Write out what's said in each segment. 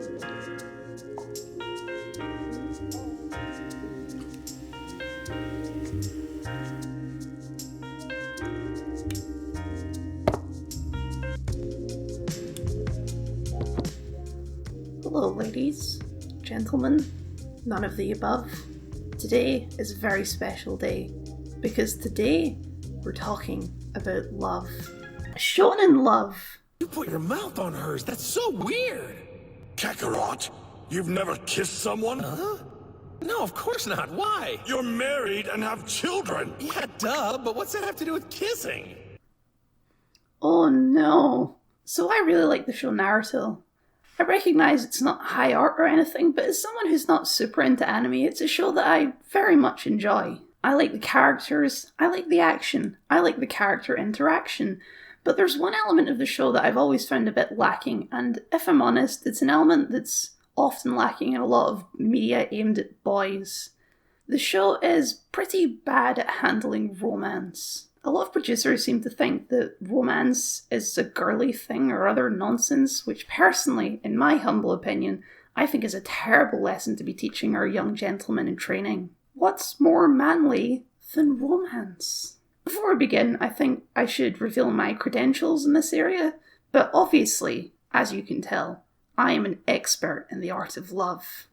Hello, ladies, gentlemen, none of the above. Today is a very special day because today we're talking about love. Shonen love. You put your mouth on hers. That's so weird. Kakarot, you've never kissed someone? Huh? No, of course not. Why? You're married and have children. Yeah, duh, but what's that have to do with kissing? Oh no. So I really like the show Naruto. I recognise it's not high art or anything, but as someone who's not super into anime, it's a show that I very much enjoy. I like the characters, I like the action, I like the character interaction, but there's one element of the show that I've always found a bit lacking, and if I'm honest, it's an element that's often lacking in a lot of media aimed at boys. The show is pretty bad at handling romance. A lot of producers seem to think that romance is a girly thing or other nonsense, which personally, in my humble opinion, I think is a terrible lesson to be teaching our young gentlemen in training. What's more manly than romance? Before I begin, I think I should reveal my credentials in this area, but obviously, as you can tell, I am an expert in the art of love.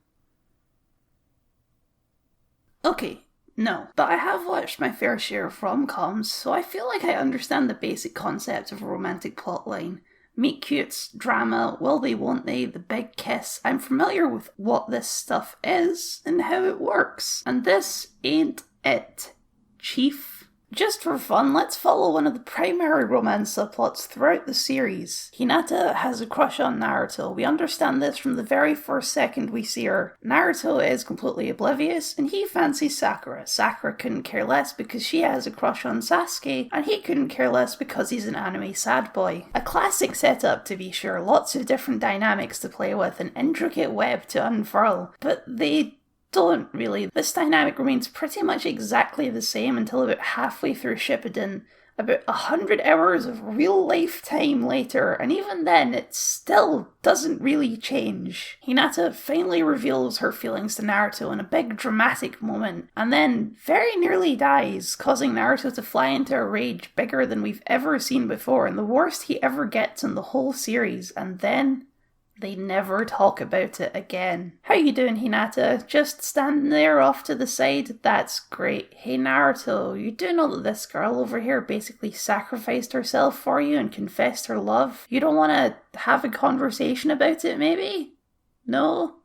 Okay. No, but I have watched my fair share of rom-coms, so I feel like I understand the basic concept of a romantic plotline. Meet cutes, drama, will they, won't they, the big kiss. I'm familiar with what this stuff is and how it works. And this ain't it, Chief. Just for fun, let's follow one of the primary romance subplots throughout the series. Hinata has a crush on Naruto. We understand this from the very first second we see her. Naruto is completely oblivious, and he fancies Sakura. Sakura couldn't care less because she has a crush on Sasuke, and he couldn't care less because he's an anime sad boy. A classic setup, to be sure. Lots of different dynamics to play with, an intricate web to unfurl, but they don't really. This dynamic remains pretty much exactly the same until about halfway through Shippuden, about 100 hours of real life time later, and even then it still doesn't really change. Hinata finally reveals her feelings to Naruto in a big dramatic moment, and then very nearly dies, causing Naruto to fly into a rage bigger than we've ever seen before, and the worst he ever gets in the whole series, and then they never talk about it again. How you doing, Hinata? Just standing there off to the side? That's great. Hey Naruto, you do know that this girl over here basically sacrificed herself for you and confessed her love? You don't want to have a conversation about it, maybe? No?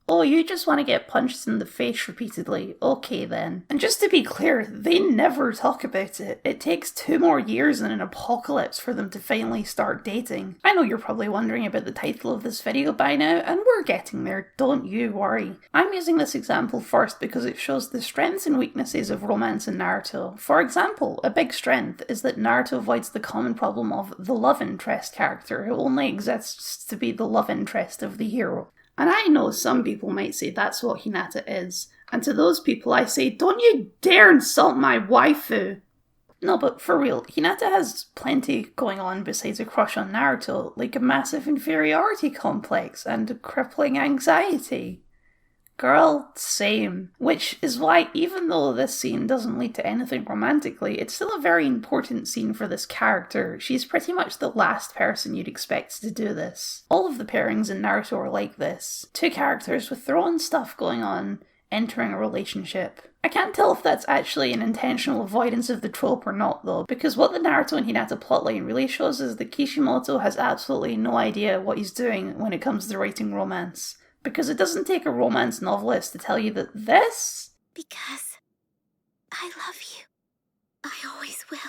Oh, you just want to get punched in the face repeatedly. Okay then. And just to be clear, they never talk about it. It takes 2 more years and an apocalypse for them to finally start dating. I know you're probably wondering about the title of this video by now, and we're getting there, don't you worry. I'm using this example first because it shows the strengths and weaknesses of romance in Naruto. For example, a big strength is that Naruto avoids the common problem of the love interest character who only exists to be the love interest of the hero. And I know some people might say that's what Hinata is, and to those people I say, don't you dare insult my waifu! No, but for real, Hinata has plenty going on besides a crush on Naruto, like a massive inferiority complex and crippling anxiety. Girl, same. Which is why, even though this scene doesn't lead to anything romantically, it's still a very important scene for this character. She's pretty much the last person you'd expect to do this. All of the pairings in Naruto are like this. 2 characters with their own stuff going on, entering a relationship. I can't tell if that's actually an intentional avoidance of the trope or not though, because what the Naruto and Hinata plotline really shows is that Kishimoto has absolutely no idea what he's doing when it comes to writing romance. Because it doesn't take a romance novelist to tell you that this... Because I love you. I always will.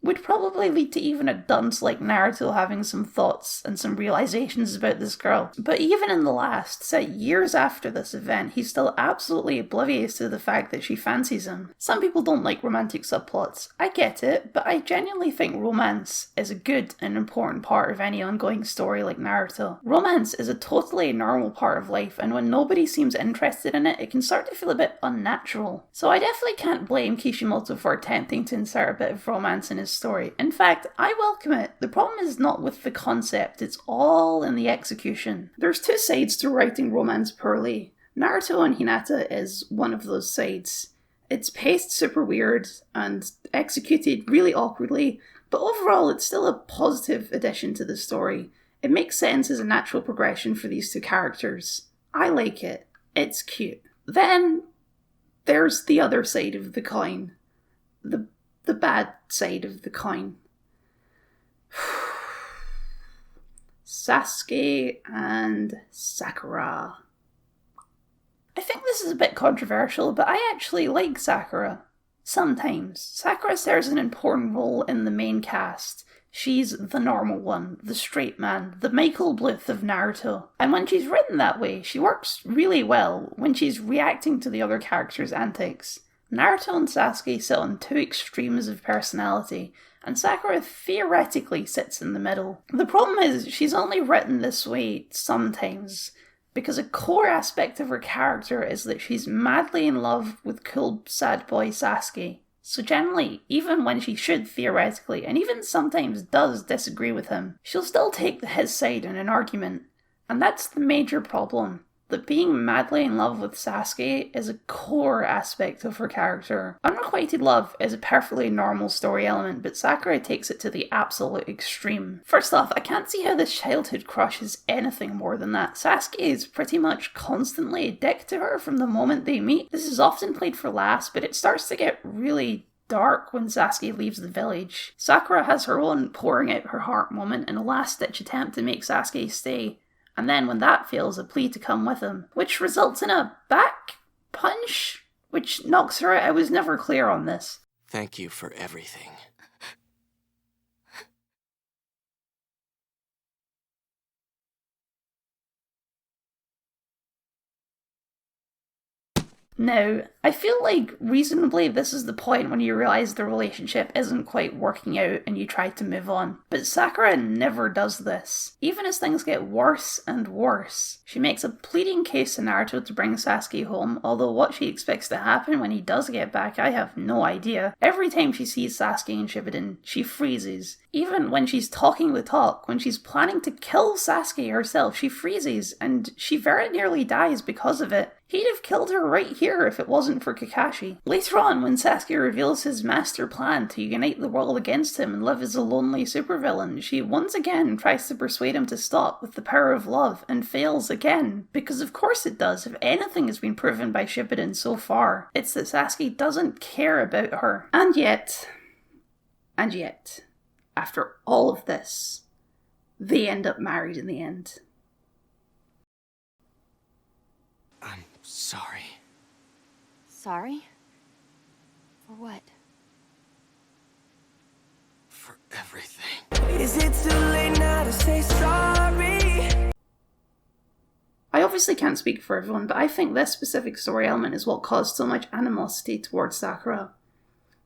Would probably lead to even a dunce like Naruto having some thoughts and some realizations about this girl. But even in the last, set years after this event, he's still absolutely oblivious to the fact that she fancies him. Some people don't like romantic subplots. I get it, but I genuinely think romance is a good and important part of any ongoing story like Naruto. Romance is a totally normal part of life, and when nobody seems interested in it, it can start to feel a bit unnatural. So I definitely can't blame Kishimoto for attempting to insert a bit of romance in his story. In fact, I welcome it. The problem is not with the concept, it's all in the execution. There's two sides to writing romance poorly. Naruto and Hinata is one of those sides. It's paced super weird and executed really awkwardly, but overall it's still a positive addition to the story. It makes sense as a natural progression for these two characters. I like it. It's cute. Then there's the other side of the coin. The bad side of the coin. Sasuke and Sakura. I think this is a bit controversial, but I actually like Sakura. Sometimes. Sakura serves an important role in the main cast. She's the normal one, the straight man, the Michael Bluth of Naruto. And when she's written that way, she works really well when she's reacting to the other characters' antics. Naruto and Sasuke sit on two extremes of personality, and Sakura theoretically sits in the middle. The problem is, she's only written this way sometimes, because a core aspect of her character is that she's madly in love with cool sad boy Sasuke. So generally, even when she should theoretically, and even sometimes does disagree with him, she'll still take his side in an argument. And that's the major problem. That being madly in love with Sasuke is a core aspect of her character. Unrequited love is a perfectly normal story element, but Sakura takes it to the absolute extreme. First off, I can't see how this childhood crush is anything more than that. Sasuke is pretty much constantly a dick to her from the moment they meet. This is often played for laughs, but it starts to get really dark when Sasuke leaves the village. Sakura has her own pouring out her heart moment in a last-ditch attempt to make Sasuke stay. And then when that fails, a plea to come with him, which results in a back punch, which knocks her out. I was never clear on this. Thank you for everything. Now, I feel like reasonably this is the point when you realise the relationship isn't quite working out and you try to move on. But Sakura never does this. Even as things get worse and worse, she makes a pleading case to Naruto to bring Sasuke home, although what she expects to happen when he does get back, I have no idea. Every time she sees Sasuke in Shippuden, she freezes. Even when she's talking the talk, when she's planning to kill Sasuke herself, she freezes, and she very nearly dies because of it. He'd have killed her right here if it wasn't for Kakashi. Later on, when Sasuke reveals his master plan to unite the world against him and live as a lonely supervillain, she once again tries to persuade him to stop with the power of love, and fails again. Because of course it does. If anything has been proven by Shippuden so far, it's that Sasuke doesn't care about her. And yet, after all of this, they end up married in the end. I'm sorry. Sorry? For what? For everything. Is it too late now to say sorry? I obviously can't speak for everyone, but I think this specific story element is what caused so much animosity towards Sakura.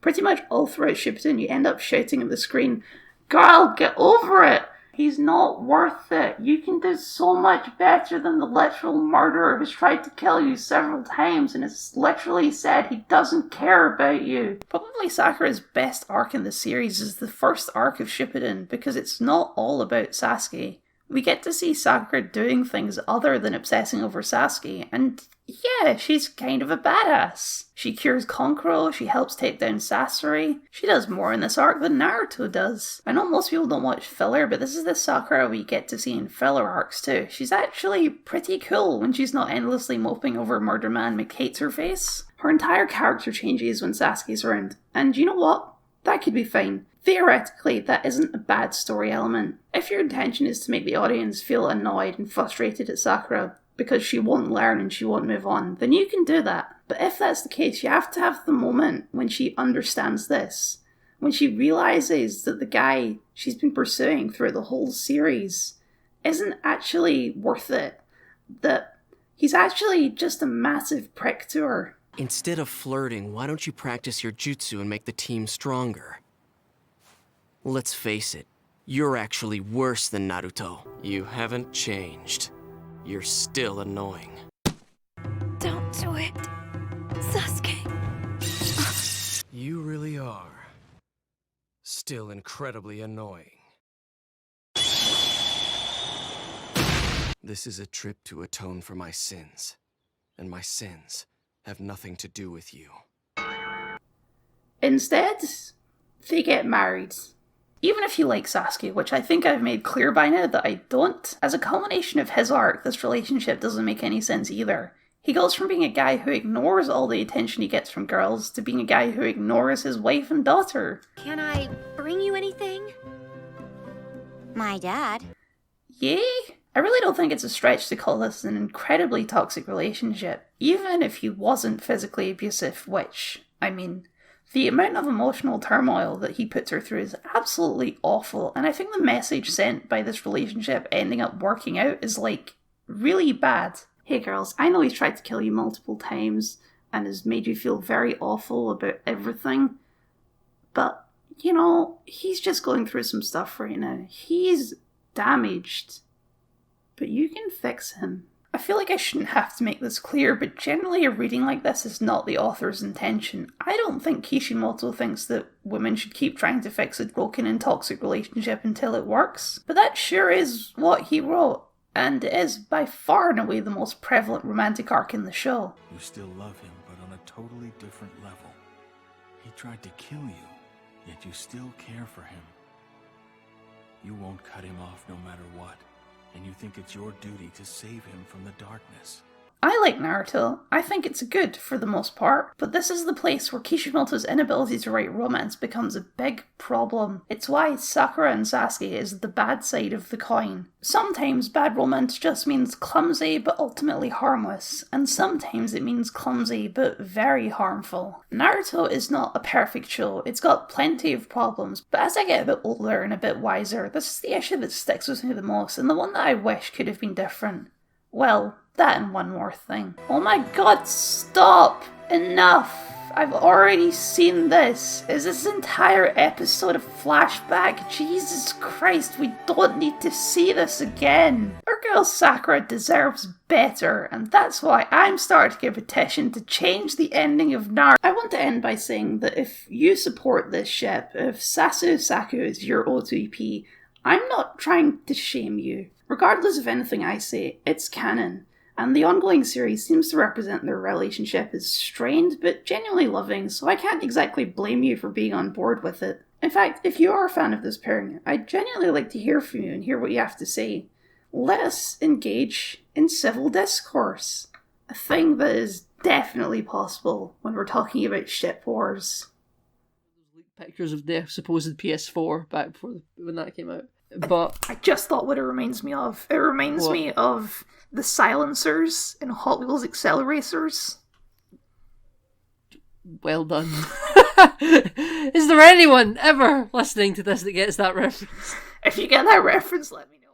Pretty much all throughout Shippuden, you end up shouting at the screen, "Girl, get over it! He's not worth it. You can do so much better than the literal murderer who's tried to kill you several times and has literally said he doesn't care about you." Probably Sakura's best arc in the series is the first arc of Shippuden, because it's not all about Sasuke. We get to see Sakura doing things other than obsessing over Sasuke, and yeah, she's kind of a badass. She cures Konkuro, she helps take down Sasori. She does more in this arc than Naruto does. I know most people don't watch filler, but this is the Sakura we get to see in filler arcs too. She's actually pretty cool when she's not endlessly moping over Murder Man McHates-her-face. Her entire character changes when Sasuke's around, and you know what? That could be fine. Theoretically, that isn't a bad story element. If your intention is to make the audience feel annoyed and frustrated at Sakura because she won't learn and she won't move on, then you can do that. But if that's the case, you have to have the moment when she understands this. When she realises that the guy she's been pursuing throughout the whole series isn't actually worth it. That he's actually just a massive prick to her. Instead of flirting, why don't you practice your jutsu and make the team stronger? Let's face it, you're actually worse than Naruto. You haven't changed. You're still annoying. Don't do it, Sasuke. You really are. still incredibly annoying. This is a trip to atone for my sins, and my sins have nothing to do with you. Instead, they get married. Even if you like Sasuke, which I think I've made clear by now that I don't, as a culmination of his arc, this relationship doesn't make any sense either. He goes from being a guy who ignores all the attention he gets from girls to being a guy who ignores his wife and daughter. Can I bring you anything? My dad. Yay? I really don't think it's a stretch to call this an incredibly toxic relationship, even if he wasn't physically abusive, which, I mean, the amount of emotional turmoil that he puts her through is absolutely awful, and I think the message sent by this relationship ending up working out is, like, really bad. Hey girls, I know he's tried to kill you multiple times and has made you feel very awful about everything, but, you know, he's just going through some stuff right now. He's damaged, but you can fix him. I feel like I shouldn't have to make this clear, but generally a reading like this is not the author's intention. I don't think Kishimoto thinks that women should keep trying to fix a broken and toxic relationship until it works, but that sure is what he wrote. And it is by far and away the most prevalent romantic arc in the show. You still love him, but on a totally different level. He tried to kill you, yet you still care for him. You won't cut him off no matter what, and you think it's your duty to save him from the darkness. I like Naruto. I think it's good for the most part, but this is the place where Kishimoto's inability to write romance becomes a big problem. It's why Sakura and Sasuke is the bad side of the coin. Sometimes bad romance just means clumsy but ultimately harmless, and sometimes it means clumsy but very harmful. Naruto is not a perfect show, it's got plenty of problems, but as I get a bit older and a bit wiser, this is the issue that sticks with me the most, and the one that I wish could have been different. Well, that and one more thing. Oh my god, stop! Enough! I've already seen this. Is this entire episode a flashback? Jesus Christ, we don't need to see this again. Our girl Sakura deserves better, and that's why I'm starting a petition to change the ending of Naruto. I want to end by saying that if you support this ship, if Sasuke Saku is your O2EP, I'm not trying to shame you. Regardless of anything I say, it's canon. And the ongoing series seems to represent their relationship as strained but genuinely loving, so I can't exactly blame you for being on board with it. In fact, if you are a fan of this pairing, I'd genuinely like to hear from you and hear what you have to say. Let us engage in civil discourse, a thing that is definitely possible when we're talking about ship wars. Pictures of the supposed PS4 back before when that came out. But I just thought what it reminds me of. It reminds me of the silencers in Hot Wheels Accelerators. Well done. Is there anyone ever listening to this that gets that reference? If you get that reference, let me know.